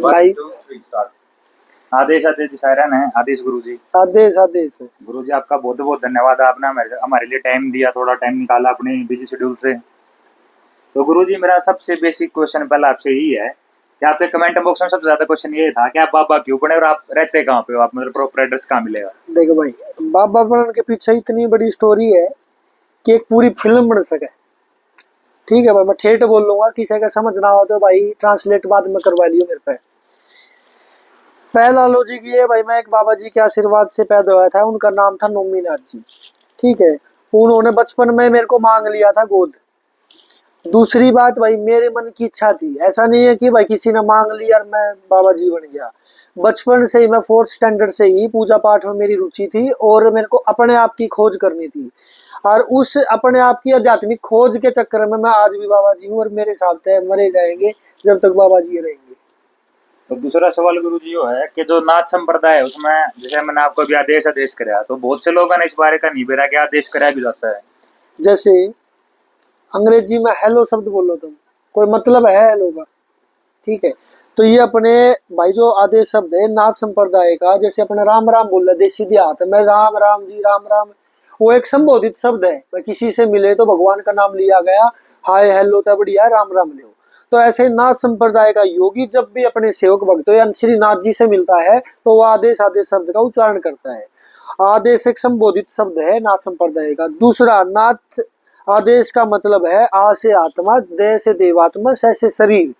भाई आदेश आदेश जी सायरन है। आदेश गुरु जी। आदेश आदेश। गुरु जी आपका बहुत बहुत धन्यवाद। आपने हमारे हमारे लिए टाइम दिया, थोड़ा टाइम निकाला अपने बिजी शेड्यूल से। तो गुरु जी मेरा सबसे बेसिक क्वेश्चन पहला आपसे यही है कि आपके कमेंट बॉक्स में सबसे ज्यादा क्वेश्चन ये था कि आप बाबा क्यों बने और आप रहते कहाँ पे हो, आप मतलब प्रॉपर एड्रेस कहाँ मिलेगा। देखो भाई, बाबा बनने के पीछे इतनी बड़ी स्टोरी है कि एक पूरी फिल्म बन सके। ठीक है भाई, मैं ठेठ बोल लूंगा, किसी का समझ ना हो तो भाई ट्रांसलेट बाद में करवा लियो मेरे पे। पहला लॉजिक ये है भाई, मैं एक बाबा जी के आशीर्वाद से पैदा हुआ था, उनका नाम था नोमीनाथ जी। ठीक है, उन्होंने बचपन में मेरे को मांग लिया था गोद। दूसरी बात भाई, मेरे मन की इच्छा थी, ऐसा नहीं है कि भाई किसी ने मांग लिया और मैं बाबा जी बन गया। बचपन से ही मैं 4th स्टैंडर्ड से ही पूजा पाठ में मेरी रुचि थी और मेरे को अपने आप की खोज करनी थी। और उस अपने आप की आध्यात्मिक खोज के चक्कर में मैं आज भी बाबा जी हूँ और मेरे हिसाब से मरे जाएंगे जब तक बाबा जी रहेंगे। तो दूसरा सवाल गुरु जी वो है कि जो नाथ संप्रदाय है उसमें, जैसे मैंने आपको भी आदेश आदेश कराया, तो बहुत से लोगों ने इस बारे का नहीं बेरा कि आदेश कराया भी जाता है। जैसे अंग्रेजी में हेलो शब्द बोलो तुम, कोई मतलब है हेलो का। ठीक है, तो ये अपने भाई जो आदेश शब्द है नाथ संप्रदाय का, जैसे अपने राम राम बोल रहे देसी देहात में, राम राम जी राम राम, वो एक संबोधित शब्द है। भाई किसी से मिले तो भगवान का नाम लिया गया, हाय हेलो तो बढ़िया, राम राम लो। तो ऐसे नाथ संप्रदाय का योगी जब भी अपने सेवक भक्तों या श्री नाथ जी से मिलता है तो वो आदेश आदेश शब्द का उच्चारण करता है। आदेश एक संबोधित शब्द है नाथ संप्रदाय का। दूसरा, नाथ आदेश का मतलब है आ से आत्मा, दे से देवात्मा, स से शरीर।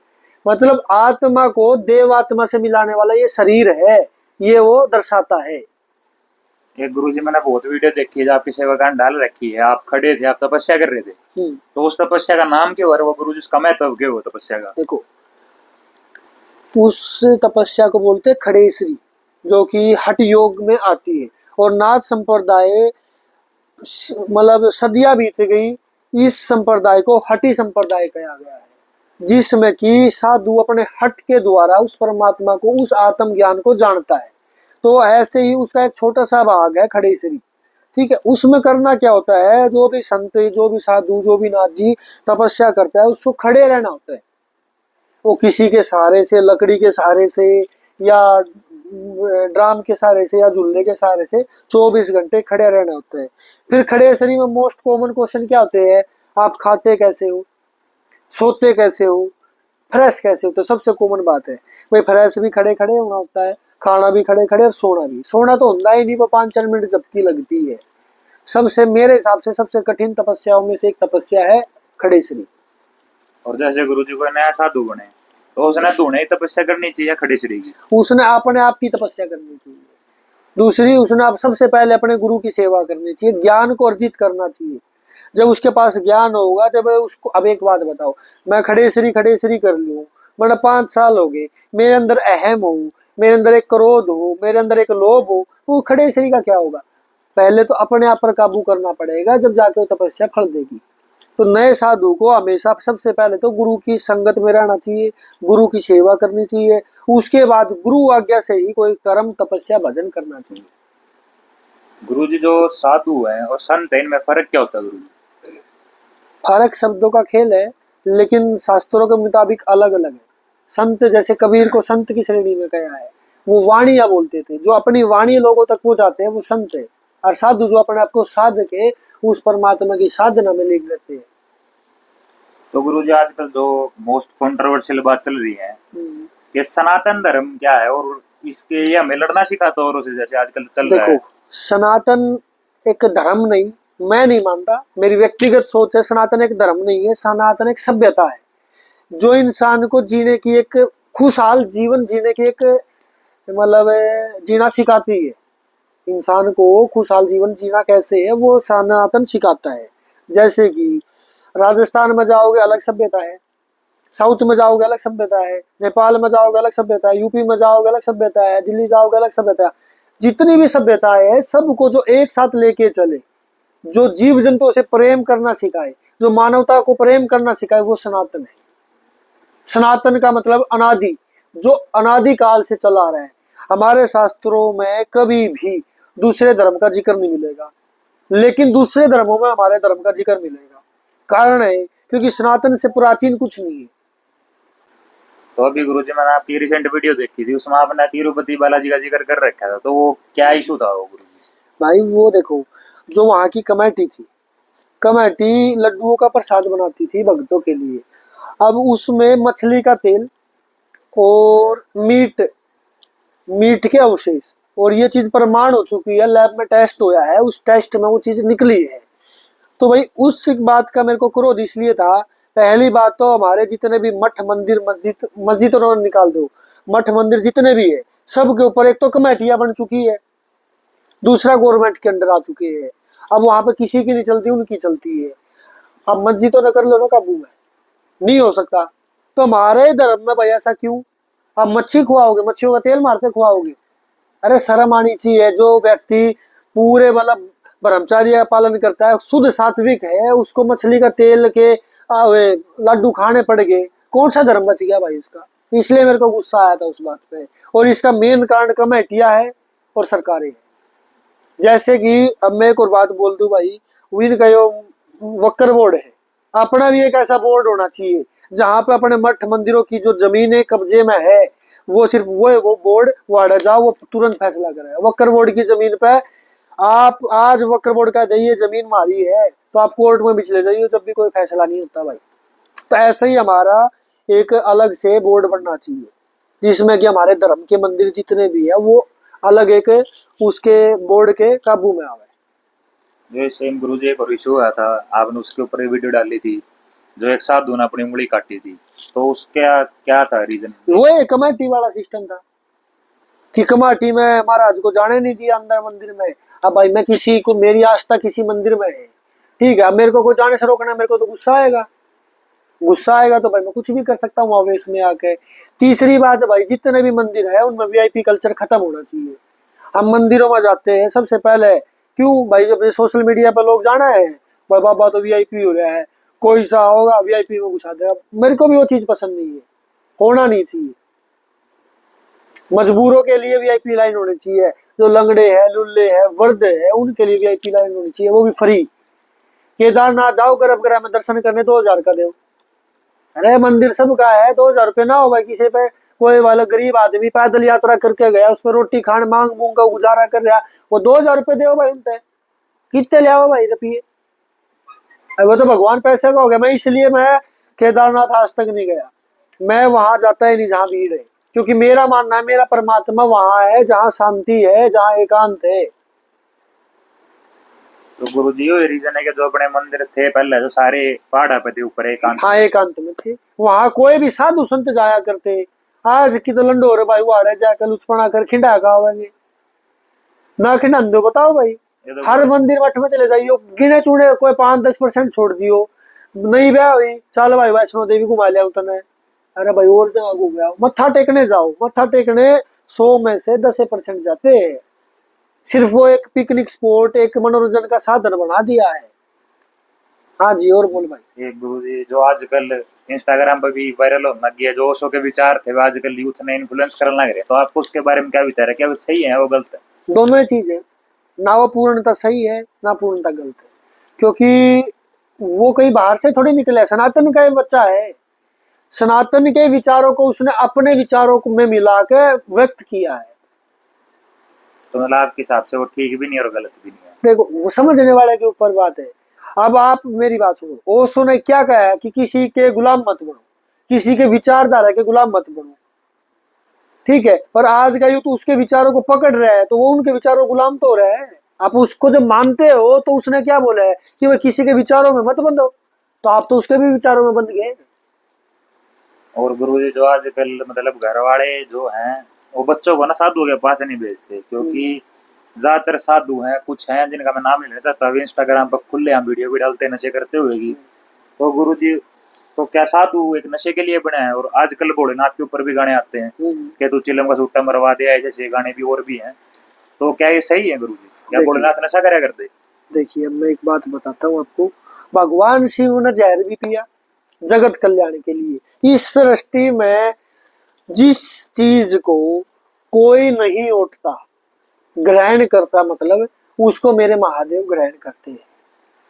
मतलब आत्मा को देवात्मा से मिलाने वाला ये शरीर है, ये वो दर्शाता है। एक गुरु जी मैंने बहुत वीडियो देखी है जो आपकी सेवा कांड डाल रखी है, आप खड़े थे, आप तपस्या कर रहे थे, तो उस तपस्या का नाम क्यों है, वो गुरु जी उसका महत्व क्यों हो तपस्या का। देखो, उस तपस्या को बोलते खड़ेसरी, जो कि हठ योग में आती है। और नाथ संप्रदाय मतलब सदियां बीत गई, इस संप्रदाय को हठी संप्रदाय कहा गया है, जिसमें कि साधु अपने हठ के द्वारा उस परमात्मा को, उस आत्म ज्ञान को जानता है। तो ऐसे ही उसका एक छोटा सा भाग है खड़ेसरी। ठीक है, उसमें करना क्या होता है, जो भी संत, जो भी साधु, जो भी नाथ जी तपस्या करता है, उसको खड़े रहना होता है। वो किसी के सहारे से, लकड़ी के सहारे से, या ड्राम के सहारे से, या झूले के सहारे से 24 घंटे खड़े रहना होता है। फिर खड़े शरीर में मोस्ट कॉमन क्वेश्चन क्या होते हैं, आप खाते कैसे हो, सोते कैसे हो, फ्रेश कैसे हो। तो सबसे कॉमन बात है भाई, फ्रेश भी खड़े खड़े होना होता है, खाना भी खड़े खड़े, और सोना भी। सोना तो होता ही नहीं, वो 5-4 मिनट झपकी लगती है। सबसे मेरे हिसाब से सबसे कठिन तपस्याओं में से एक तपस्या है खड़े शरीर। और जैसे गुरु जी को नया साधु बने तो उसने धूने ही तपस्या करनी चाहिए खड़ी श्री की। उसने अपने आप की तपस्या करनी चाहिए। दूसरी, उसने आप सबसे पहले अपने गुरु की सेवा करनी चाहिए, ज्ञान को अर्जित करना चाहिए। जब उसके पास ज्ञान होगा, जब उसको, अब एक बात बताओ, मैं खड़े श्री कर लूं, मैंने 5 साल हो गए, मेरे अंदर अहम हो, मेरे अंदर एक क्रोध हो, मेरे अंदर एक लोभ हो, वो खड़े श्री का क्या होगा। पहले तो अपने आप पर काबू करना पड़ेगा, जब जाके वो तपस्या फल देगी। तो नए साधु को हमेशा सबसे पहले तो गुरु की संगत में रहना चाहिए, गुरु की सेवा करनी चाहिए, उसके बाद गुरु आज्ञा से ही कोई कर्म तपस्या भजन करना चाहिए। गुरु जी जो साधु है और संत है, इनमें फर्क क्या होता है गुरु जी। फर्क शब्दों का खेल है, लेकिन शास्त्रों के मुताबिक अलग अलग है। संत, जैसे कबीर को संत की श्रेणी में कहा है, वो वाणिया बोलते थे, जो अपनी वाणी लोगों तक पहुंचाते हैं वो संत है। और साधु जो अपने आप को साध के उस परमात्मा की साधना में लीन रहते हैं। तो गुरु जी आजकल जो मोस्ट कंट्रोवर्शियल बात चल रही है कि सनातन धर्म क्या है, और इसके ये हमें लड़ना सिखाता औरों से, जैसे आजकल चल रहा है। देखो, सनातन एक धर्म नहीं, मैं नहीं मानता, मेरी व्यक्तिगत सोच है, सनातन एक धर्म नहीं है, सनातन एक सभ्यता है, जो इंसान को जीने की एक खुशहाल जीवन जीने की एक मतलब जीना सिखाती है। इंसान को खुशहाल जीवन जीना कैसे है, वो सनातन सिखाता है। जैसे कि राजस्थान में जाओगे अलग सभ्यता है, साउथ में जाओगे अलग सभ्यता है, नेपाल में जाओगे अलग सभ्यता है, यूपी में जाओगे अलग सभ्यता है, दिल्ली जाओगे अलग सभ्यता है। जितनी भी सभ्यताएं है, सबको जो एक साथ लेके चले, जो जीव जंतुओं से प्रेम करना सिखाए, जो मानवता को प्रेम करना सिखाए, वो सनातन है। सनातन का मतलब अनादि, जो अनादि काल से चला रहा है। हमारे शास्त्रों में कभी भी दूसरे धर्म का जिक्र नहीं मिलेगा, लेकिन दूसरे धर्मों में हमारे धर्म का जिक्र मिलेगा। कारण है क्योंकि सनातन से प्राचीन कुछ नहीं है। तो अभी गुरुजी मैंने आपकी रिसेंट वीडियो देखी थी, उसमें आपने तिरुपति बालाजी का जिक्र कर रखा था, तो वो क्या इशू था वो गुरुजी? भाई वो देखो, जो वहाँ की कमेटी थी, कमेटी लड्डुओं का प्रसाद बनाती थी भक्तों के लिए। अब उसमें मछली का तेल और मीट मीट के अवशेष, और ये चीज प्रमाण हो चुकी है, लैब में टेस्ट होया है, उस टेस्ट में वो चीज निकली है। तो भाई उस बात का मेरे को क्रोध इसलिए था। पहली बात तो हमारे जितने भी मठ मंदिर मस्जिद मस्जिद उन्होंने निकाल दो, मठ मंदिर जितने भी है सब के ऊपर एक तो कमेटियां बन चुकी है, दूसरा गवर्नमेंट के अंडर आ चुके हैं। अब वहां पे किसी की नहीं चलती, उनकी चलती है। अब मस्जिदों ने कर लो ना काबू में, नहीं हो सकता। तो हमारे धर्म में भाई ऐसा क्यों? अब मच्छी खुआओगे, मच्छियों का तेल मारते खुआओगे? अरे शर्म आनी चाहिए। जो व्यक्ति पूरे मतलब ब्रह्मचार्य का पालन करता है, शुद्ध सात्विक है, उसको मछली का तेल के लड्डू खाने पड़ गए, कौन सा धर्म बच गया भाई उसका? इसलिए मेरे को गुस्सा आया था उस बात पे। और इसका मेन कारण कमेटियां है और सरकारें हैं। जैसे कि अब मैं एक और बात बोल दूं भाई, विन का जो वक्र बोर्ड है, अपना भी एक ऐसा बोर्ड होना चाहिए जहां पे अपने मठ मंदिरों की जो जमीनें कब्जे में है, वो सिर्फ वो बोर्ड वो अड़ जाओ, वो तुरंत फैसला करे। वक्र बोर्ड की जमीन पे आप आज वक्र बोर्ड का ये जमीन मारी है तो आप कोर्ट में भी चले जाइए, जब भी कोई फैसला नहीं होता भाई। तो ऐसे ही हमारा एक अलग से बोर्ड बनना चाहिए, जिसमें कि हमारे धर्म के मंदिर जितने भी है वो अलग एक उसके बोर्ड के काबू में आवे। जो सेम गुरुजी एक और इशू हुआ था, आपने उसके ऊपर वीडियो डाली थी, जो एक साधु ने अपनी उंगली काटी थी, तो उसका क्या था रीजन? वो एक कमेटी वाला सिस्टम था कि कमेटी में महाराज को जाने नहीं दिया अंदर मंदिर में। अब भाई मैं किसी को, मेरी आस्था किसी मंदिर में है, ठीक है, अब मेरे को कोई जाने से रोकना, मेरे को तो गुस्सा आएगा। गुस्सा आएगा तो भाई मैं कुछ भी कर सकता हूँ आवेश में आके। तीसरी बात है भाई, जितने भी मंदिर है उनमें वीआईपी कल्चर खत्म होना चाहिए। हम मंदिरों में जाते हैं सबसे पहले क्यों भाई, जब सोशल मीडिया पर लोग जाना है भाई बाबा तो वीआईपी हो रहा है, कोई सा होगा वीआईपी में घुसा देगा। मेरे को भी वो चीज पसंद नहीं है, होना नहीं चाहिए। मजबूरों के लिए वीआईपी लाइन होनी चाहिए, जो लंगड़े हैं, लुल्ले हैं, वृद्ध है, उनके लिए वीआईपी लाइन होनी चाहिए, वो भी फ्री। केदारनाथ जाओ गर्भगृह में दर्शन करने 2000 का दो। अरे मंदिर सबका है, 2000 रुपये ना हो भाई किसी पे। कोई वाला गरीब आदमी पैदल यात्रा करके गया, उस पर रोटी खान मांग मूंग का गुजारा कर रहा, वो 2000 रुपये दो भाई उनसे। कितने ले आओ भाई रुपये? वो तो भगवान पैसे का हो गया। मैं इसलिए मैं केदारनाथ आज तक नहीं गया, मैं वहां जाता ही नहीं जहाँ भीड़ है, क्योंकि मेरा मानना है मेरा परमात्मा वहां है जहाँ शांति है, जहाँ एकांत है। तो गुरुजी ये रीजन है कि जो अपने मंदिर थे पहले जो सारे पहाड़ा पे थे ऊपर एकांत? हाँ एकांत में थे, वहां कोई भी साधु संत जाया करते। आज की तो लंडोर भाई वाड़े जाकर लुचपना कर खिंडा खावेंगे ना, खिंडा बताओ भाई। तो हर मंदिर मठ में चले जाइयो, गिने चुने कोई 5-10% छोड़ दियो, नहीं ब्याह हुई चल भाई वैष्णो देवी घुमा लिया तने। अरे भाई और जगह घूम आओ, मत्था टेकने जाओ, मत्था टेकने 100 में से 10% जाते हैं। सिर्फ वो एक पिकनिक स्पॉट, एक मनोरंजन का साधन बना दिया है। हाँ जी, और बोल भाई। एक गुरुजी जो आजकल इंस्टाग्राम पर भी वायरल होने लग गया, जो ओशो के विचार थे वो आजकल यूथ ने इन्फ्लुएंस करने लग रहे, तो आपको उसके बारे में क्या विचार है? क्या वो सही है वो गलत है? दोनों ही चीज है, ना वो पूर्णता सही है ना पूर्णता गलत है, क्योंकि वो कहीं बाहर से थोड़ी निकले, सनातन का ही बच्चा है। सनातन के विचारों को उसने अपने विचारों में मिला के व्यक्त किया है। तो मतलब आपके हिसाब से वो ठीक भी नहीं और गलत भी नहीं है? देखो वो समझने वाले के ऊपर बात है। अब आप मेरी बात सुनो, ओशो ने क्या कहा है कि किसी के गुलाम मत बनो, किसी के विचारधारा के गुलाम मत बनो, ठीक है। और आज का यूथ उसके विचारों को पकड़ रहा है, तो वो उनके विचारों गुलाम तो हो रहा है। आप उसको जब मानते हो तो उसने क्या बोला है कि वह किसी के विचारों में मत बंधो, तो आप तो उसके भी विचारों में बंध गए। और गुरुजी जो आजकल मतलब घर वाले जो हैं वो बच्चों को ना साधु के पास नहीं भेजते, क्योंकि ज्यादातर साधु हैं, कुछ हैं जिनका मैं नाम नहीं लेना चाहता, अभी इंस्टाग्राम पर खुले हम वीडियो भी डालते हैं नशे करते हुए की। तो गुरुजी तो क्या साधु एक नशे के लिए बने हैं? और आजकल भोलेनाथ के ऊपर भी गाने आते हैं कि तू चिलम का सूटा मरवा दे, ऐसे ऐसे गाने भी और भी हैं, तो क्या ये सही है गुरुजी? क्या भोलेनाथ नशा करा करते? देखिए अब मैं एक बात बताता हूँ आपको, भगवान शिव ने जहर भी पिया जगत कल्याण के लिए। इस सृष्टि में जिस चीज को कोई नहीं उठता ग्रहण करता, मतलब उसको मेरे महादेव ग्रहण करते हैं।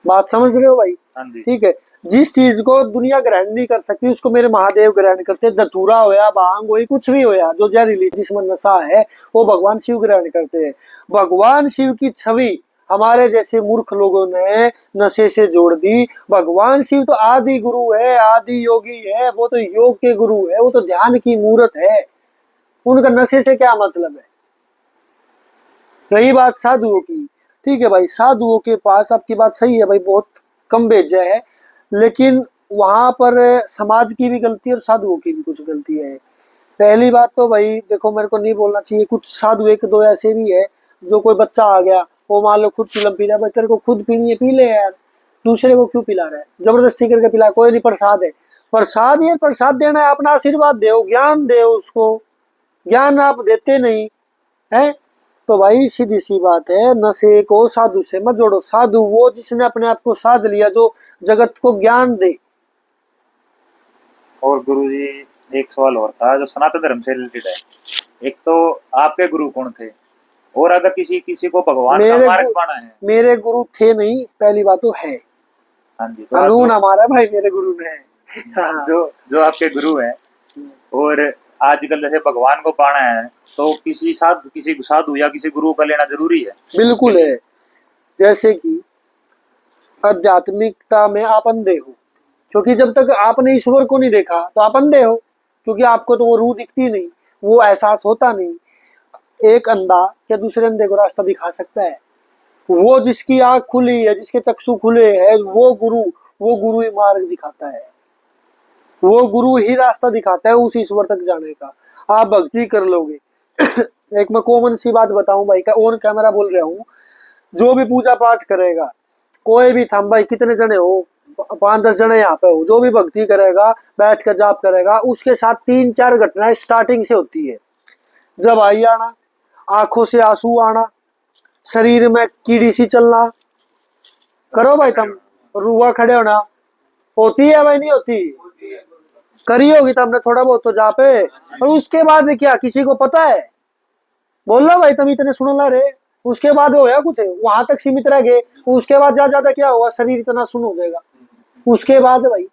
बात समझ रहे हो भाई? हाँ जी। ठीक है, जिस चीज को दुनिया ग्रहण नहीं कर सकती उसको मेरे महादेव ग्रहण करते। धतूरा होया, भांग हुई, कुछ भी होया, जो जहरीली जिसमें नशा है वो भगवान शिव ग्रहण करते हैं। भगवान शिव की छवि हमारे जैसे मूर्ख लोगों ने नशे से जोड़ दी। भगवान शिव तो आदि गुरु है, आदि योगी है, वो तो योग के गुरु है, वो तो ध्यान की मूर्त है। उनका नशे से क्या मतलब है। रही बात साधुओं की, ठीक है भाई, साधुओं के पास आपकी बात सही है भाई, बहुत कम भेजा है, लेकिन वहां पर समाज की भी गलती है और साधुओं की भी कुछ गलती है। पहली बात तो भाई देखो, मेरे को नहीं बोलना चाहिए, कुछ साधु एक दो ऐसे भी है जो कोई बच्चा आ गया, वो मान लो खुद चिलम पी रहा है, भाई तेरे को खुद पीनी है पी ले यार, दूसरे को क्यों पिला रहा है, जबरदस्ती करके पिला। कोई नहीं, प्रसाद है, प्रसाद ये प्रसाद देना है, अपना आशीर्वाद दो, ज्ञान दो उसको, ज्ञान आप देते नहीं है। तो भाई सीधी सी बात है, नशे को साधु से मत जोड़ो। साधु वो जिसने अपने आप को साध लिया, जो जगत को ज्ञान दे। और गुरुजी एक सवाल और था जो सनातन धर्म से रिलेटेड है। एक तो आपके गुरु कौन थे, और अगर किसी किसी को भगवान का मार्ग पाना है। मेरे गुरु थे नहीं, पहली बात तो है। हाँ जी। तो कानून हमारा भाई, मेरे गुरु ने है। हाँ। जो जो आपके गुरु हैं, और आजकल जैसे भगवान को पाना है तो किसी साधु या किसी गुरु का लेना जरूरी है। बिल्कुल है। जैसे कि आध्यात्मिकता में आप अंधे हो, क्योंकि जब तक आपने ईश्वर को नहीं देखा तो आप अंधे हो, क्योंकि आपको तो वो रूह दिखती नहीं, वो एहसास होता नहीं। एक अंधा क्या दूसरे अंधे को रास्ता दिखा सकता है। वो जिसकी आंख खुली है, जिसके चक्षु खुले हैं, वो गुरु ही मार्ग दिखाता है, वो गुरु ही रास्ता दिखाता है उस ईश्वर तक जाने का। आप भक्ति कर लोगे। एक मैं कॉमन सी बात बताऊं भाई, का ऑन कैमरा बोल रहा हूं, जो भी पूजा पाठ करेगा, कोई भी थम भाई, कितने जने हो, 5-10 जने यहाँ पे हो, जो भी भक्ति करेगा, बैठ कर जाप करेगा, उसके साथ 3-4 घटनाएं स्टार्टिंग से होती है। जब आई आना, आंखों से आंसू आना, शरीर में कीड़ी सी चलना, करो भाई तुम, रुआ खड़े होना, होती है भाई नहीं होती, करी होगी तुमने थोड़ा बहुत तो जा पे। और उसके बाद क्या किसी को पता है, बोल लो भाई तुम इतने सुन ला रहे, उसके बाद होया कुछ वहां तक सीमित रह गए, उसके बाद ज्यादा क्या हुआ, शरीर इतना सुन हो जाएगा, उसके बाद भाई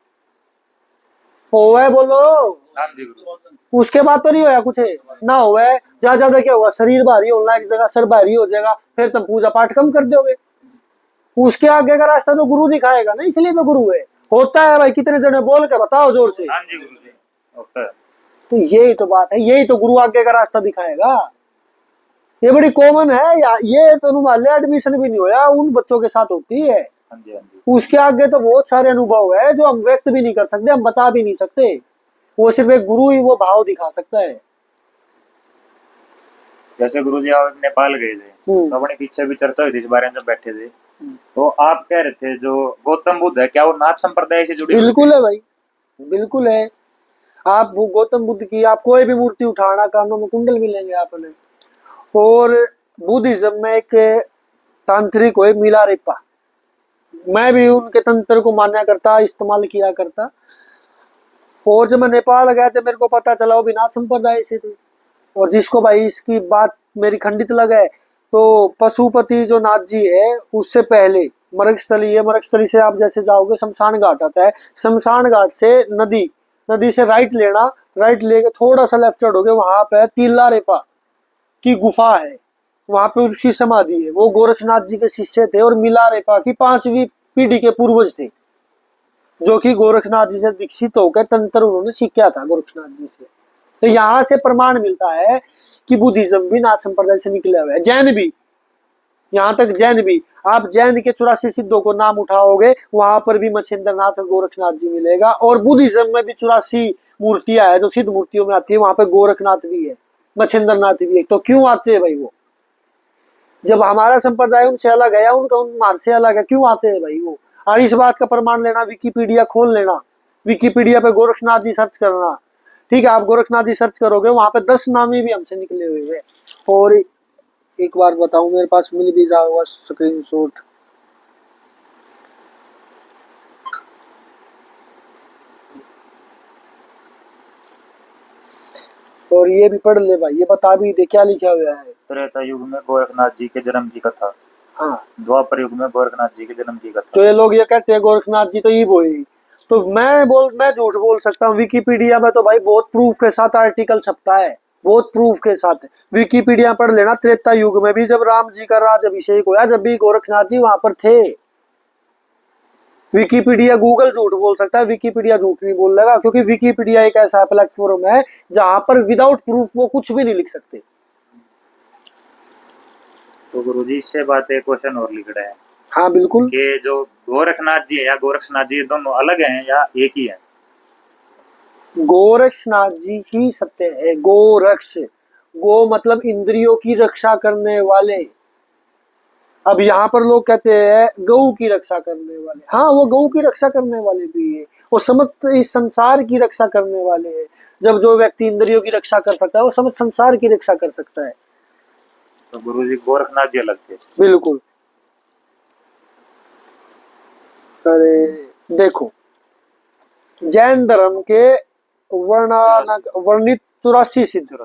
होया, बोलो। हाँ जी गुरु। उसके बाद तो नहीं होया कुछ ना हुआ, ज्यादा क्या हुआ, शरीर भारी होना, एक जगह सर भारी हो जाएगा, फिर तुम पूजा पाठ कम कर दोगे। उसके आगे का रास्ता तो गुरु दिखाएगा ना, इसलिए तो गुरु है। होता है भाई, कितने जने बोल के बताओ जोर से। हाँ जी गुरु जी, होता है। तो यही तो बात है, यही तो गुरु आगे का रास्ता दिखाएगा। ये बड़ी कॉमन है या, ये तो मान एडमिशन भी नहीं होया उन बच्चों के साथ होती है। हाँ जी, हाँ जी। उसके आगे तो बहुत सारे अनुभव है जो हम व्यक्त भी नहीं कर सकते, हम बता भी नहीं सकते, वो सिर्फ एक गुरु ही वो भाव दिखा सकता है। जैसे गुरुजी आप नेपाल गए थे, तो अपने पीछे भी चर्चा हुई थी इस बारे में जब बैठे थे, तो आप कह रहे थे जो गौतम बुद्ध है, क्या वो नाथ संप्रदाय से जुड़े? बिल्कुल है भाई, बिल्कुल है। आप गौतम बुद्ध की आप कोई भी मूर्ति उठाना, कानों में कुंडल मिलेंगे आपने। और बुद्धिज्म में एक तांत्रिक हो मिलारेपा, मैं भी उनके तंत्र को मान्या करता, इस्तेमाल किया करता। और जब मैं नेपाल गया, जब मेरे को पता चला वो भी नाथ संप्रदाय से थे, और जिसको भाई इसकी बात मेरी खंडित लगे, तो पशुपति जो नाथ जी है, उससे पहले मरकस्थली है, मरकस्थली से आप जैसे जाओगे शमशान घाट आता है, शमशान घाट से नदी से राइट लेना, राइट लेके थोड़ा सा लेफ्ट चढ़ोगे, वहां पे तिल्लारेपा की गुफा है, वहां पे उसकी समाधि है। वो गोरखनाथ जी के शिष्य थे और मिलारेपा की 5वीं पीढ़ी के पूर्वज थे, जो कि गोरखनाथ जी से दीक्षित होकर तंत्र उन्होंने सीखा था गोरखनाथ जी से। तो यहाँ से प्रमाण मिलता है कि बुद्धिज्म भी नाथ संप्रदाय से निकला हुआ है, जैन भी, यहाँ तक जैन भी। आप जैन के 84 सिद्धों को नाम उठाओगे, वहां पर भी मच्छिंद्र नाथ और गोरखनाथ जी मिलेगा। और बुद्धिज्म में भी 84 मूर्तियां है जो सिद्ध मूर्तियों में आती है, वहां पे गोरखनाथ भी है, मच्छिंद्र नाथ भी है। तो क्यों आते हैं भाई वो, जब हमारा संप्रदाय उनसे अलग है, उनका उन से अलग है, क्यों आते हैं भाई वो। और इस बात का प्रमाण लेना, विकिपीडिया खोल लेना, विकिपीडिया पे गोरखनाथ जी सर्च करना, ठीक है, आप गोरखनाथ जी सर्च करोगे, वहां पे 10 नामी भी हमसे निकले हुए हैं। और एक बार बताऊं, मेरे पास मिल भी जाएगा स्क्रीनशॉट, और ये भी पढ़ ले भाई, ये बता भी दे क्या लिखा हुआ है। त्रेता युग में गोरखनाथ जी के जन्म की कथा। हाँ, द्वापर युग में गोरखनाथ जी के जन्म की कथा। तो ये लोग ये कहते हैं गोरखनाथ जी तो ये बोई, तो मैं झूठ बोल सकता हूँ? विकिपीडिया में तो भाई बहुत प्रूफ के साथ आर्टिकल छपता है, बहुत प्रूफ के साथ। विकिपीडिया पढ़ लेना, त्रेता युग में भी जब राम जी का राज अभिषेक हुआ, जब भी गोरखनाथ जी वहां पर थे। विकिपीडिया, गूगल झूठ बोल सकता है, विकिपीडिया झूठ नहीं बोल लेगा, क्योंकि विकिपीडिया एक ऐसा प्लेटफॉर्म है जहां पर विदाउट प्रूफ वो कुछ भी नहीं लिख सकते। तो गुरुजी इससे बात एक क्वेश्चन और लिख रहे हैं हाँ बिल्कुल। कि जो गोरखनाथ जी है या गोरक्षनाथ जी दोनों अलग हैं या एक ही है? गोरक्षनाथ जी ही सत्य है। गोरक्ष, गो मतलब इंद्रियों की रक्षा करने वाले। अब यहाँ पर लोग कहते हैं गऊ की रक्षा करने वाले, हाँ वो गऊ की रक्षा करने वाले भी है, वो समस्त इस संसार की रक्षा करने वाले हैं। जब जो व्यक्ति इंद्रियों की रक्षा कर सकता है वो समस्त संसार की रक्षा कर सकता है। तो गुरुजी गोरखनाथ जी अलग थे? बिल्कुल। अरे देखो, जैन धर्म के वर्णित 84 सिद्ध।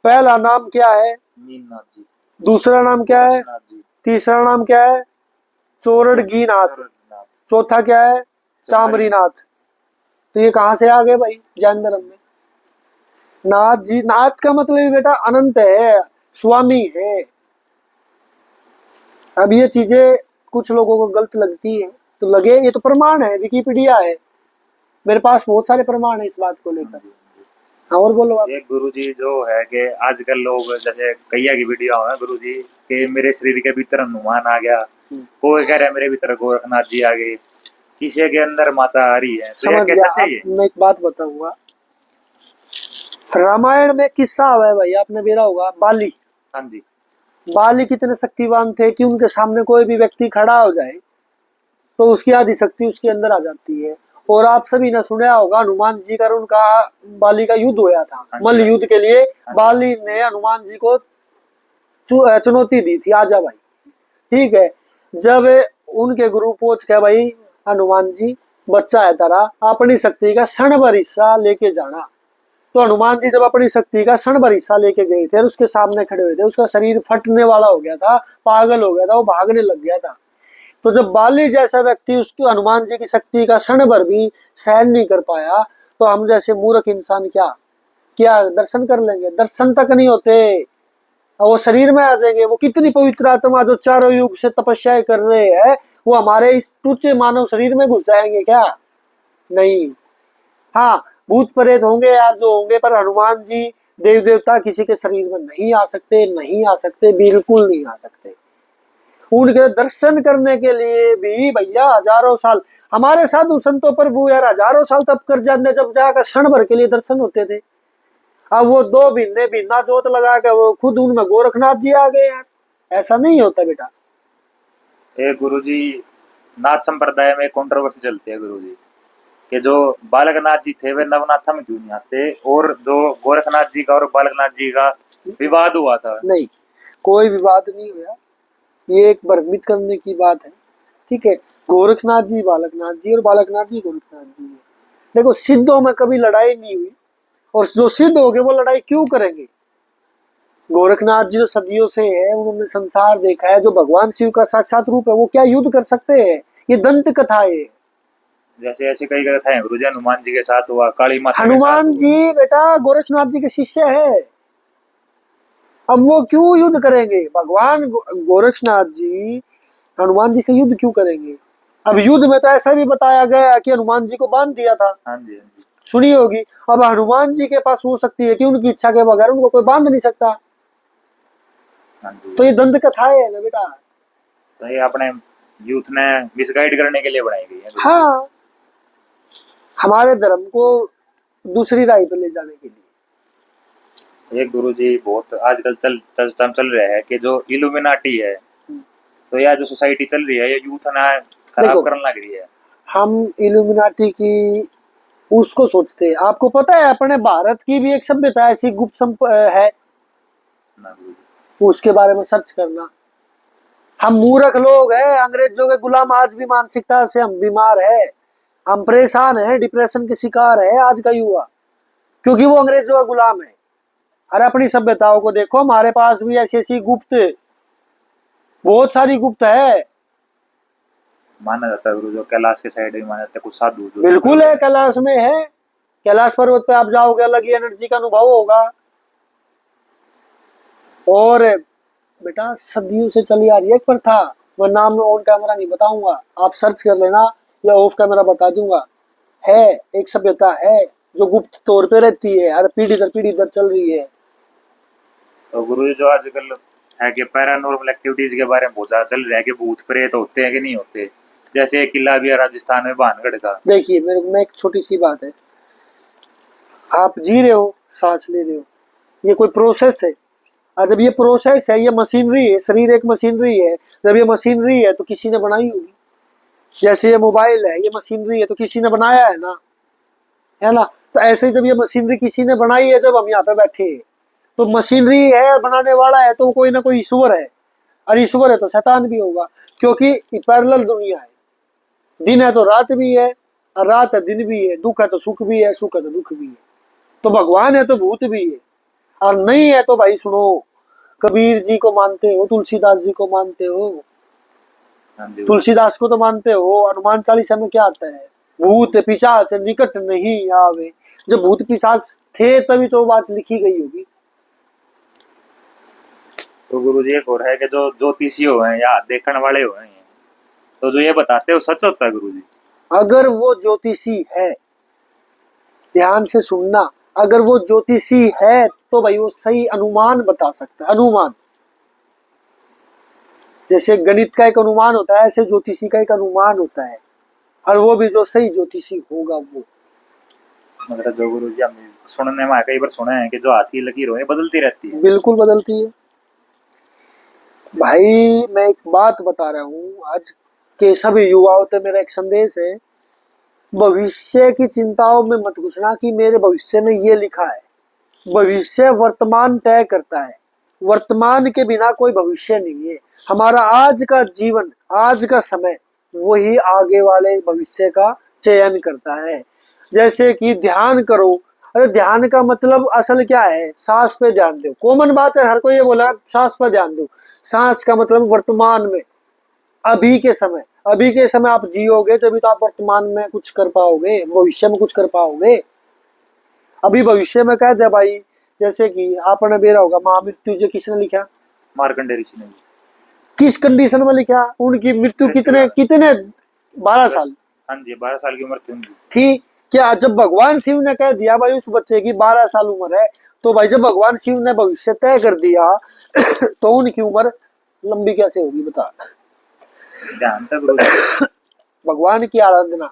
पहला नाम क्या है? मीननाथ जी। दूसरा नाम क्या है? गोरक्षनाथ जी। तीसरा नाम क्या है? चोरड़गीनाथ। गोरखनाथ। चौथा क्या है? चामरीनाथ। तो ये कहाँ से आ गए भाई जैन धर्म में? नाथ जी, नाथ का मतलब बेटा अनंत है, स्वामी है। अब ये चीजें कुछ लोगों को गलत लगती है तो लगे, ये तो प्रमाण है, विकिपीडिया है, मेरे पास बहुत सारे प्रमाण है इस बात को लेकर। हाँ और बोलो आप। एक गुरुजी जो है कि आजकल लोग जैसे कैया की वीडियो है गुरुजी के मेरे शरीर के भीतर हनुमान आ गया, कोई कह रहा है मेरे भीतर गोरखनाथ जी आ गए, किसी के अंदर माता आ रही है, तो ये समझ क्या गया। सच है अब ये? मैं एक बात बताऊंगा, रामायण में किस्सा हुआ है भाई, आपने बेरा होगा, बाली। हाँ जी। बाली कितने शक्तिवान थे कि उनके सामने कोई भी व्यक्ति खड़ा हो जाए तो उसकी आदि शक्ति उसके अंदर आ जाती है। और आप सभी ने सुना होगा हनुमान जी का उनका बाली का युद्ध हुआ था, मल्ल युद्ध के लिए बाली ने हनुमान जी को चुनौती दी थी, आजा भाई। ठीक है, जब उनके गुरु पूछ के भाई हनुमान जी बच्चा है तारा, अपनी शक्ति का क्षण भर हिस्सा लेके जाना। तो हनुमान जी जब अपनी शक्ति का क्षण भर हिस्सा लेके गए थे और उसके सामने खड़े हुए थे, उसका शरीर फटने वाला हो गया था, पागल हो गया था, वो भागने लग गया था। तो जब बाली जैसा व्यक्ति उसकी हनुमान जी की शक्ति का क्षण भर भी सहन नहीं कर पाया, तो हम जैसे मूर्ख इंसान क्या क्या दर्शन कर लेंगे? दर्शन तक नहीं होते, और वो शरीर में आ जाएंगे। वो कितनी पवित्र आत्मा जो चारों युग से तपस्या कर रहे हैं, वो हमारे इस तुच्छ मानव शरीर में घुस जाएंगे क्या? नहीं। हाँ, भूत प्रेत होंगे यार जो होंगे, पर हनुमान जी देव देवता किसी के शरीर में नहीं आ सकते, नहीं आ सकते, बिल्कुल नहीं आ सकते। उनके दर्शन करने के लिए भी भैया हजारों साल, हमारे साधु संतों पर वो यार हजारों साल तप कर जाते, जब जाकर क्षण भर के लिए दर्शन होते थे। अब वो 2 महीने बिना जोत लगा के वो खुद उनमें गोरखनाथ जी आ गए यार, ऐसा नहीं होता बेटा। एक गुरुजी नाथ संप्रदाय में कंट्रोवर्सी चलती है गुरुजी कि जो बालकनाथ जी थे वे नवनाथा में क्यों नहीं आते, और जो गोरखनाथ जी का और बालकनाथ जी का विवाद हुआ था। नहीं, कोई विवाद नहीं हुआ, ये एक भ्रमित करने की बात है। ठीक है, गोरखनाथ जी बालकनाथ जी और बालकनाथ जी गोरखनाथ जी है। देखो सिद्धों में कभी लड़ाई नहीं हुई, और जो सिद्ध हो गए वो लड़ाई क्यों करेंगे? गोरखनाथ जी जो सदियों से है, उन्होंने संसार देखा है, जो भगवान शिव का साक्षात रूप है, वो क्या युद्ध कर सकते हैं? ये दंत कथा है। जैसे ऐसे कई कथाएं गुरुजी हनुमान जी के साथ हुआ, काली माता के साथ हनुमान हुआ। जी बेटा गोरखनाथ जी के शिष्य है, अब वो क्यों युद्ध करेंगे? भगवान गोरखनाथ जी हनुमान जी से युद्ध क्यों करेंगे? अब युद्ध में तो ऐसा भी बताया गया कि हनुमान जी को बांध दिया था, हाँ जी, हाँ जी। सुनी होगी। अब हनुमान जी के पास हो सकती है कि उनकी इच्छा के बगैर उनको कोई बांध नहीं सकता। हाँ जी। तो ये दंत कथा है ना बेटा। तो ये अपने यूथ ने मिसगाइड करने के लिए बनाई गई है गुरुजी। हाँ, हमारे धर्म को दूसरी राह पे ले जाने के लिए। एक गुरुजी बहुत आजकल चल रहा है कि जो इल्यूमिनाटी है, तो यह जो सोसाइटी चल रही है ये यूथ ना खराब देखो, करने लग रही है। हम इल्यूमिनाटी की उसको सोचते हैं, आपको पता है अपने भारत की भी एक सभ्यता ऐसी गुप्त है, ना गुरुजी। उसके बारे में सर्च करना। हम मूर्ख लोग हैं, अंग्रेजों के गुलाम, आज भी मानसिकता से हम बीमार है, हम परेशान हैं, डिप्रेशन के शिकार है आज का युवा, क्योंकि वो अंग्रेजों का गुलाम है। अरे अपनी सभ्यताओं को देखो, हमारे पास भी ऐसी ऐसी गुप्त बहुत सारी गुप्त है। माना जाता है गुरु जो कैलाश के साइड में माना जाता है कुछ साधु जो बिल्कुल है, कैलाश में है। कैलाश पर्वत पे आप जाओगे, अलग ही एनर्जी का अनुभव होगा। और बेटा सदियों से चली आ रही है एक प्रथा, मैं नाम ऑन कैमरा नहीं बताऊंगा, आप सर्च कर लेना या ऑफ कैमरा बता दूंगा। है, एक सभ्यता है जो गुप्त तौर पे रहती है और पीढ़ी दर पीढ़ी दर चल रही है। तो गुरु जी जो आजकल है कि पैरानॉर्मल एक्टिविटीज के बारे में बहुत ज्यादा चल रहा है कि भूत प्रेत होते हैं कि नहीं होते, जैसे एक किला भी है राजस्थान में भानगढ़ का। देखिए मेरे को, मैं एक छोटी सी बात है, आप जी रहे हो, सांस ले रहे हो, ये कोई प्रोसेस है। और जब ये प्रोसेस है, ये मशीनरी है, शरीर एक मशीनरी है। जब ये मशीनरी है तो किसी ने बनाई होगी। जैसे ये मोबाइल है, ये मशीनरी है तो किसी ने बनाया है ना। तो ऐसे ही जब ये मशीनरी किसी ने बनाई है, जब हम यहाँ पे बैठे हैं, तो मशीनरी है, बनाने वाला है तो कोई ना कोई ईश्वर है। और ईश्वर है तो शैतान भी होगा, क्योंकि पैरेलल दुनिया है। दिन है तो रात भी है, और रात है दिन भी है। दुख है तो सुख भी है, सुख है तो दुख भी है। तो भगवान है तो भूत भी है। और नहीं है तो भाई सुनो, कबीर जी को मानते हो, तुलसीदास जी को मानते हो। हाँ जी गुरु। तुलसीदास को तो मानते हो। हनुमान चालीसा में क्या आता है? भूत पिशाच निकट नहीं आवे। जब भूत पिशाच थे तभी तो बात लिखी गई होगी। तो गुरु जी एक और है कि जो ज्योतिषी हो हैं या देखने वाले हो हैं, तो जो ये बताते हो सच होता है गुरु जी? अगर वो ज्योतिषी है, ध्यान से सुनना, अगर वो ज्योतिषी है तो भाई वो सही अनुमान बता सकता है। अनुमान, जैसे गणित का एक अनुमान होता है, ऐसे ज्योतिषी का एक अनुमान होता है। और वो भी जो सही ज्योतिषी होगा वो। मतलब जो गुरु जी हम सुनने में कई बार सुना है कि जो हाथी लकीर हो ये बदलती रहती है। बिल्कुल बदलती है भाई। मैं एक बात बता रहा हूँ, आज के सभी युवाओं तक मेरा एक संदेश है, भविष्य की चिंताओं में मत घुसना कि मेरे भविष्य में ये लिखा है। भविष्य वर्तमान तय करता है। वर्तमान के बिना कोई भविष्य नहीं है। हमारा आज का जीवन, आज का समय, वही आगे वाले भविष्य का चयन करता है। जैसे कि ध्यान करो। अरे ध्यान का मतलब असल क्या है? सांस पे ध्यान दो। कॉमन बात है, हर कोई ये बोला सांस पर ध्यान दो। सांस का मतलब वर्तमान में, अभी के समय। अभी के समय आप जियोगे तभी तो आप वर्तमान में कुछ कर पाओगे, भविष्य में कुछ कर पाओगे। अभी भविष्य में कह दे भाई, जैसे कि आपने बेरा होगा, महामृत्यु जो किसने लिखा? मार्कंडे ऋषि ने। किस कंडीशन में लिखा? उनकी मृत्यु कितने कितने 12 साल हाँ जी 12 साल की उम्र थी उनकी। थी। क्या जब भगवान शिव ने कह दिया भाई उस बच्चे की 12 साल उम्र है, तो भाई जब भगवान शिव ने भविष्य तय कर दिया तो उनकी उम्र लंबी कैसे होगी बता? ध्यान था गुरु जी। भगवान की आराधना।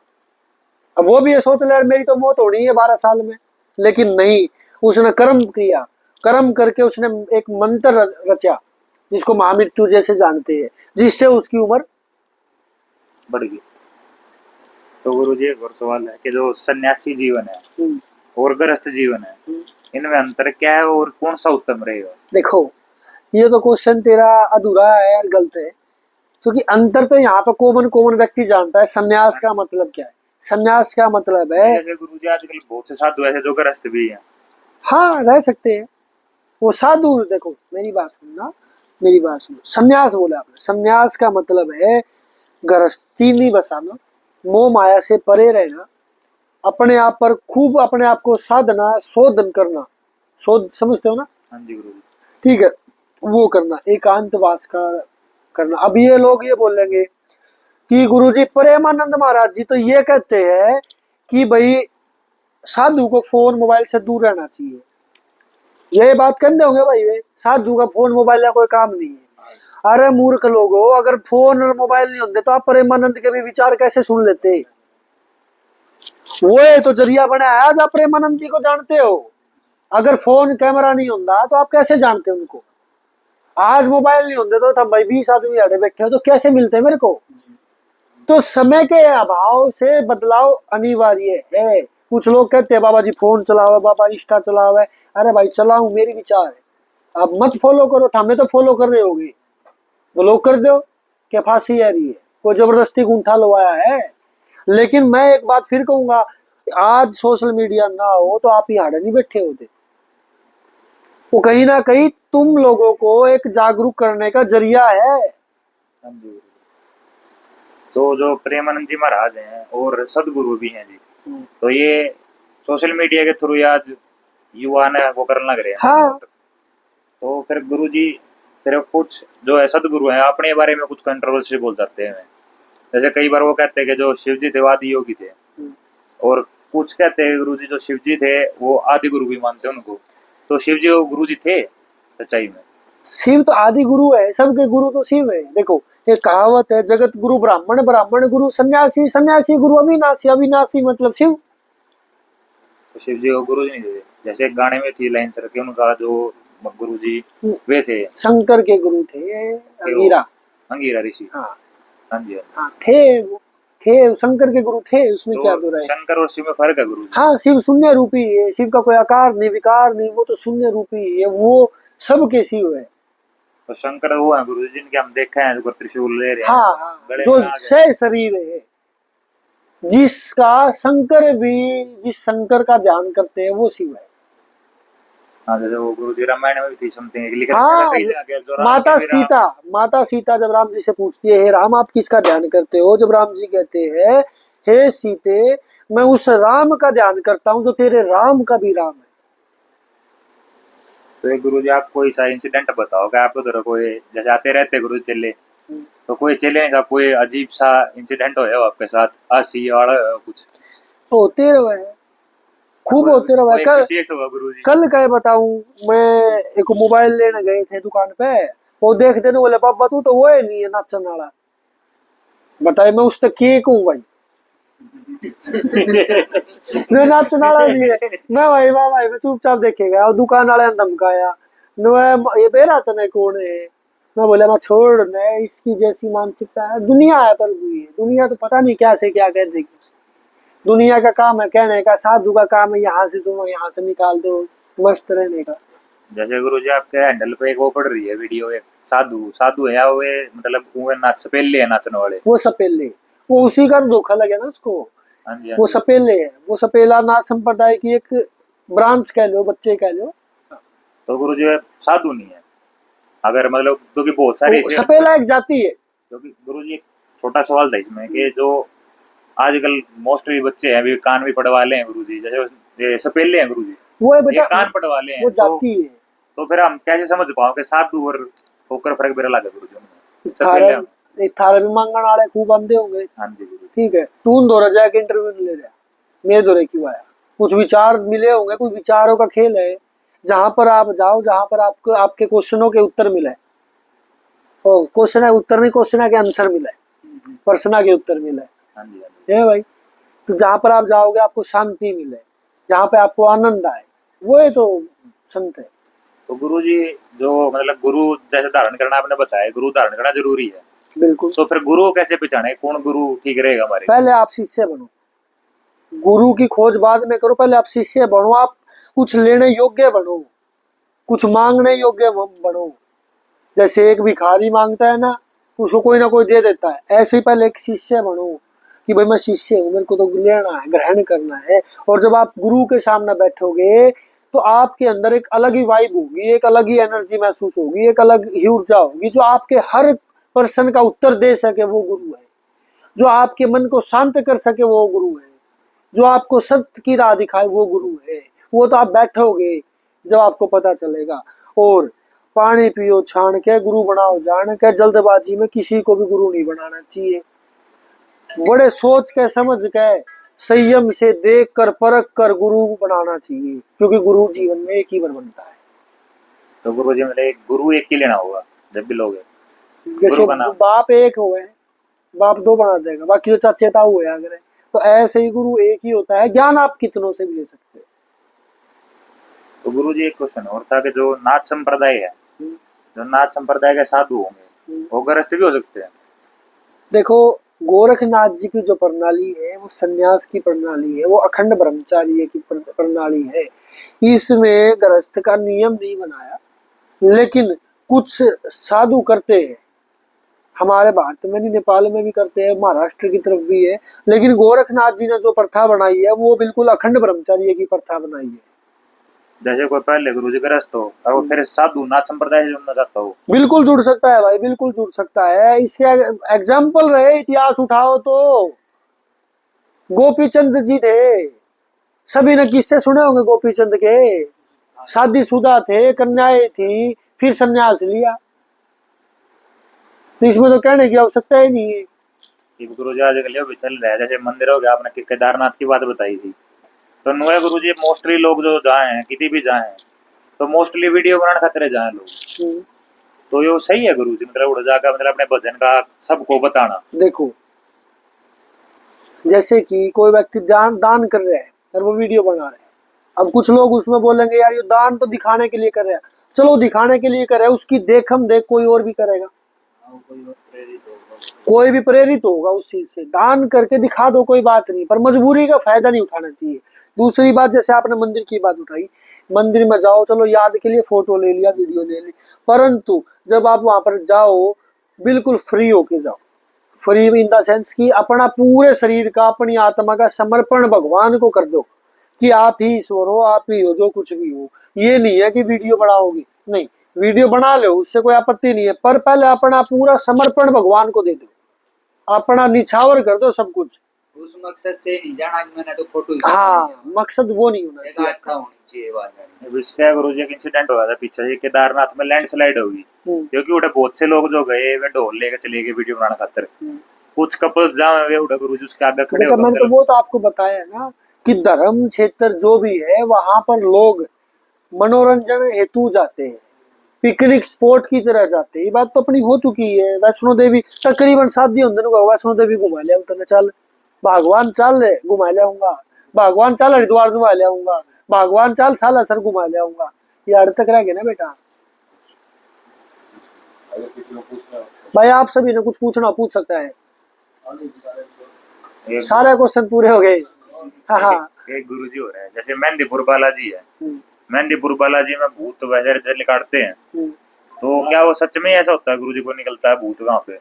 अब वो भी ये सोच ले मेरी तो मौत होनी है 12 साल में, लेकिन नहीं, उसने कर्म किया। कर्म करके उसने एक मंत्र रचा जिसको महामृत्यु जैसे जानते हैं, जिससे उसकी उम्र बढ़ गई। तो गुरु जी एक और सवाल है कि जो सन्यासी जीवन है और गृहस्थ जीवन है, इनमें अंतर क्या है और कौन सा उत्तम रहेगा? देखो, ये तो क्वेश्चन तेरा अधूरा है और गलत है, क्योंकि अंतर तो यहाँ पे कॉमन कॉमन व्यक्ति जानता है। सन्यास का मतलब क्या है? सन्यास का मतलब है, जैसे गुरु जी आजकल बहुत से साधु ऐसे जो गृहस्थ भी हैं। हाँ रह सकते हैं वो साधु। देखो मेरी बात सुनना, मेरी बात सुनो। सन्यास बोला आपने, सन्यास का मतलब है गृहस्थी नहीं बसाना, मोह माया से परे रहना, अपने आप पर खूब अपने आप को साधना, शोधन करना। शोध समझते हो ना? हाँ जी गुरु जी। ठीक है, वो करना, एकांतवास का करना। अब ये लोग ये बोलेंगे कि गुरुजी प्रेमानंद महाराज जी तो ये कहते हैं कि भाई साधु को फोन मोबाइल से दूर रहना चाहिए। ये बात कर दोगे भाई, वे साधु का फोन मोबाइल का कोई काम नहीं है। अरे मूर्ख लोगो, अगर फोन और मोबाइल नहीं होते तो आप प्रेमानंद के भी विचार कैसे सुन लेते? वो तो जरिया बनाया। आज आप प्रेमानंद जी को जानते हो, अगर फोन कैमरा नहीं होता तो आप कैसे जानते उनको? आज मोबाइल नहीं होते तो हम भाई 20 आदमी आड़े बैठे हो तो कैसे मिलते मेरे को? तो समय के अभाव से बदलाव अनिवार्य है। कुछ लोग कहते हैं बाबा जी फोन चलाओ, बाबा इंस्टा चलाओ। अरे भाई चलाऊं, मेरी विचार है, आप मत फॉलो करो। हमें तो फॉलो कर रहे होगे, ब्लॉक कर दो, क्या फांसी आ रही है? कोई जबरदस्ती गुंठा लवाया है? लेकिन मैं एक बात फिर कहूंगा, आज सोशल मीडिया ना हो तो आप यहाँ नहीं बैठे होते। वो कहीं ना कहीं तुम लोगों को एक जागरूक करने का जरिया है। हाँ जी। तो जो प्रेमानंद जी महाराज हैं और सदगुरु भी हैं जी, तो ये सोशल मीडिया के थ्रू आज युवा ने वो करने लग रहे हैं हाँ। प्रमोट। तो फिर गुरु जी फिर कुछ जो है सदगुरु हैं अपने बारे में कुछ कंट्रोवर्सी बोल जाते हैं। जैसे कई बार वो कहते हैं कि जो शिव जी थे वो आदि योगी थे, और कुछ कहते हैं गुरु जी जो शिव जी थे वो आदि गुरु भी मानते हैं उनको। तो शिव जी वो गुरु जी थे सच्चाई में? शिव तो आदि गुरु है, सबके गुरु तो शिव है। देखो एक कहावत है, जगत गुरु ब्राह्मण, ब्राह्मण गुरु सन्यासी, सन्यासी गुरु अविनाशी, अविनाशी मतलब शिव। तो शिव जी वो गुरु जी नहीं थे? जैसे एक गाने में थी लाइन सर के उनका जो गुरु जी वे थे शंकर के गुरु थे, अंगिरा। अंगिरा ऋषि। हाँ हाँ जी। हाँ थे शंकर के गुरु थे, उसमें तो क्या दो है। शंकर और शिव में फर्क है गुरु जी? हाँ, शिव शून्य रूपी है, शिव का कोई आकार नहीं विकार नहीं, वो तो शून्य रूपी है, वो सबके शिव है। तो शंकर वो है गुरु जी जिनके हम देखे हैं जो त्रिशूल ले रहे हैं, हाँ हाँ, गले जो में नाग है। क्षय शरीर है, जिसका शंकर भी, जिस शंकर का ध्यान करते हैं वो शिव है। हाँ, जैसे वो गुरु जी रामायण में भी थी समथिंग लिख हाँ, कई जगह के जो राम माता के भी राम। सीता, माता सीता जब राम जी से पूछती है, हे राम आप किसका ध्यान करते हो, जब राम जी कहते हैं हे सीते मैं उस राम का ध्यान करता हूँ जो तेरे राम का भी राम है। तो एक गुरु जी आप कोई सा इंसिडेंट बताओ कि आप उधर कोई जैसे आते रहते गुरु चेले, तो कोई चेले का कोई अजीब सा इंसिडेंट हो आपके साथ हंसी वाला कुछ होते रहे, खूब होते रहे। कोई विशेष होगा गुरु जी? कल क्या बताऊं, मैं एक मोबाइल लेने गए थे दुकान पे, वो देखते ना बोले पापा तू तो वो है नहीं है नाचन वाला। बताए मैं उस तक केक हूँ भाई। मैं नाचन वाला नहीं है मैं भाई, वाह भाई मैं चुपचाप देखेगा, और दुकान वाले ने धमकाया न, ये बेरा तने कौन है। मैं बोला मैं छोड़ न, इसकी जैसी मानसिकता है, दुनिया है पर हुई है, दुनिया तो पता नहीं क्या से क्या कह देगी। दुनिया का काम है कहने का, साधु का काम है यहाँ से तुम यहाँ से निकाल दो, मस्त रहने का। जैसे गुरु जी आपके हैंडल पे एक वो पड़ रही है वीडियो, एक साधु साधु है या वे मतलब वो नाच सपेले है नाचने वाले? वो सपेले, वो उसी का धोखा लगे ना उसको। हाँ जी, हाँ वो जी। सपेले है, वो सपेला नाच संप्रदाय की एक ब्रांच कह लो, बच्चे कह लो। तो गुरु जी साधु नहीं है अगर मतलब, क्योंकि बहुत सारे सपेला एक जाति है। क्योंकि गुरु जी एक छोटा सवाल था इसमें कि जो आजकल मोस्टली बच्चे हैं अभी कान भी पढ़वा ले हैं गुरु जी, जैसे सपेले हैं गुरु जी, वो है बेटा, कान पढ़वा ले हैं, वो जाति है। तो फिर हम कैसे समझ पाओ कि साधु और होकर फर्क बेरा लगा गुरु जी? थारे भी मांगण वाले खूब अंधे होंगे। हाँ जी गुरु। ठीक है, तू उन दौरा जाके इंटरव्यू नहीं ले रहा, मेरे दौरे क्यों आया। कुछ विचार मिले होंगे, कुछ विचारों का खेल है, जहां पर आप जाओ, जहां पर आपको आपके क्वेश्चनों के उत्तर मिले। क्वेश्चन है उत्तर नहीं, क्वेश्चन के आंसर मिले, प्रश्न के उत्तर मिले। हाँ जी, हाँ जी। है भाई, तो जहां पर आप जाओगे आपको शांति मिले, जहां पे आपको आनंद आए, वो है तो संत है। तो गुरु जी जो मतलब गुरु जैसे धारण करना आपने बताया, गुरु धारण करना जरूरी है, बिल्कुल। तो फिर गुरु कैसे पहचाने, कौन गुरु ठीक रहेगा हमारे? पहले आप शिष्य बनो, गुरु की खोज बाद में करो, पहले आप शिष्य बनो, आप कुछ लेने योग्य बनो, कुछ मांगने योग्य बनो। जैसे एक भिखारी मांगता है ना, उसको कोई ना कोई दे देता है, ऐसे ही पहले एक शिष्य बनो कि भाई मैं शिष्य हूँ, मेरे को तो लेना है, ग्रहण करना है। और जब आप गुरु के सामने बैठोगे तो आपके अंदर एक अलग ही वाइब होगी, एक अलग ही एनर्जी महसूस होगी, एक अलग ही ऊर्जा होगी, जो आपके हर प्रश्न का उत्तर दे सके वो गुरु है। जो आपके मन को शांत कर सके वो गुरु है। जो आपको सत्य की राह दिखाए वो गुरु है। वो तो आप बैठोगे जब आपको पता चलेगा। और पानी पियो छान के, गुरु बनाओ जान के, जल्दबाजी में किसी को भी गुरु नहीं बनाना चाहिए। बड़े सोच के समझ के संयम से देख कर परख कर गुरु बनाना चाहिए, क्योंकि गुरु जीवन में एक ही बार बनता है। तो गुरु जी मतलब एक गुरु एक ही लेना होगा जब भी लोग, जैसे बाप एक हो गए, बाप दो बना देगा, बाकी जो चचेता हुए अगर, तो ऐसे ही गुरु एक ही होता है। ज्ञान आप कितनों से भी ले सकते हैं। तो गुरु जी एक क्वेश्चन और था कि जो नाथ संप्रदाय है, जो नाथ संप्रदाय के साधु होंगे वो गृहस्थ भी हो सकते हैं? देखो गोरखनाथ जी की जो प्रणाली है वो सन्यास की प्रणाली है, वो अखंड ब्रह्मचार्य की प्रणाली है। इसमें गृहस्थ का नियम नहीं बनाया, लेकिन कुछ साधु करते हैं। हमारे भारत में नहीं, नेपाल में भी करते हैं, महाराष्ट्र की तरफ भी है। लेकिन गोरखनाथ जी ने जो प्रथा बनाई है वो बिल्कुल अखंड ब्रह्मचार्य की प्रथा बनाई है। जैसे कोई पहले गुरुजी ग्रस्त हो और वो फिर साधु नाथ संप्रदाय से जुड़ना चाहता हो, बिल्कुल जुड़ सकता है भाई, बिल्कुल जुड़ सकता है। इसके एग्जाम्पल रहे, इतिहास उठाओ तो गोपीचंद जी थे, सभी ने किस्से सुने होंगे गोपीचंद के। शादीशुदा थे, कन्याएं थी, फिर संन्यास लिया, तो इसमें तो कहने की आवश्यकता ही नहीं है। कि गुरुजी आजकल ये भी चल रहा है, जैसे मंदिर हो गया, आपने केदारनाथ की बात बताई थी, तो नुए गुरुजी मोस्टली लोग जो जाए हैं, किसी भी जाए हैं, तो मोस्टली वीडियो बनाने खातिर जाए लोग। तो ये सही है गुरुजी, मतलब उड़ जाकर मतलब अपने भजन का सबको बताना। देखो, जैसे कि कोई व्यक्ति दान दान कर रहा है और वो वीडियो बना रहा है, अब कुछ लोग उसमें बोलेंगे यार ये दान तो दिखाने के लिए कर रहा है, चलो दिखाने के लिए कर रहा है, उसकी देख हम देख कोई और भी करेगा, कोई भी प्रेरित होगा उस चीज से। दान करके दिखा दो, कोई बात नहीं, पर मजबूरी का फायदा नहीं उठाना चाहिए। दूसरी बात, जैसे आपने मंदिर की बात उठाई, मंदिर में जाओ, चलो याद के लिए फोटो ले लिया, वीडियो ले ली, परंतु जब आप वहां पर जाओ बिल्कुल फ्री होके जाओ। फ्री इन द सेंस कि अपना पूरे शरीर का, अपनी आत्मा का समर्पण भगवान को कर दो कि आप ही ईश्वर हो, आप ही हो, जो कुछ भी हो। ये नहीं है कि वीडियो बनाओगे, नहीं, वीडियो बना लो, उससे कोई आपत्ति नहीं है, पर पहले अपना पूरा समर्पण भगवान को दे दो, अपना निछावर कर दो सब कुछ। उस मकसद से नहीं जाना कि मैंने तो फोटो हाँ, मकसद वो नहीं होना एक आस्था होनी चाहिए बात है। इसका गुरुजी एक इंसिडेंट हुआ था पीछे, ये केदारनाथ में लैंडस्लाइड होगी, क्योंकि उठे बहुत से लोग जो गए वे ढोल लेके चले गए वीडियो बनाने खातिर। कुछ कपल्स जाए वे उठे गुरुजी उसके आगे खड़े देखा, मैंने तो वो तो आपको बताया ना कि धर्म क्षेत्र जो भी है वहां पर लोग मनोरंजन हेतु जाते हैं, पिकनिक स्पॉट की तरह जाते हैं। ये बात तो अपनी हो चुकी है। वैष्णो देवी तकरीबन 7 दिन वैष्णो देवी घुमा लिया उतने, चल भगवान चल घुमा लियाऊंगा, भगवान चल हरिद्वार घुमा लियाऊंगा, भगवान चल सालासर घुमा लियाऊंगा, ये अड़ तक रह गए ना बेटा। भाई आप सभी ने कुछ पूछना पूछ सकता है, सारे क्वेश्चन पूरे हो गए। हाँ हाँ। एक गुरुजी हो रहे हैं, जैसे मेहंदीपुर बालाजी है, मेहंदीपुर बालाजी में भूत वैसे निकालते हैं, तो क्या वो सच में ऐसा होता है गुरुजी को निकलता है भूत वहां पे?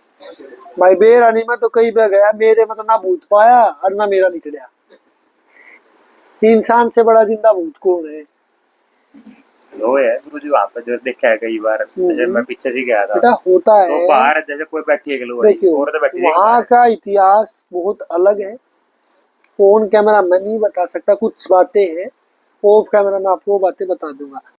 भाई बेरानी में तो कई बार गया, मेरे में तो ना भूत पाया और ना मेरा निकला। इंसान से बड़ा जिंदा भूत कौन है? वो है गुरुजी वहां पे जो देखा है कई बार, जैसे मैं पीछे से गया था, बेटा होता है तो बाहर जैसे कोई बैठी है लोग, देखियो, वहाँ का इतिहास बहुत अलग है, फोन कैमरा मैं नहीं बता सकता, कुछ बातें हैं ऑफ कैमरा में आपको बातें बता दूंगा।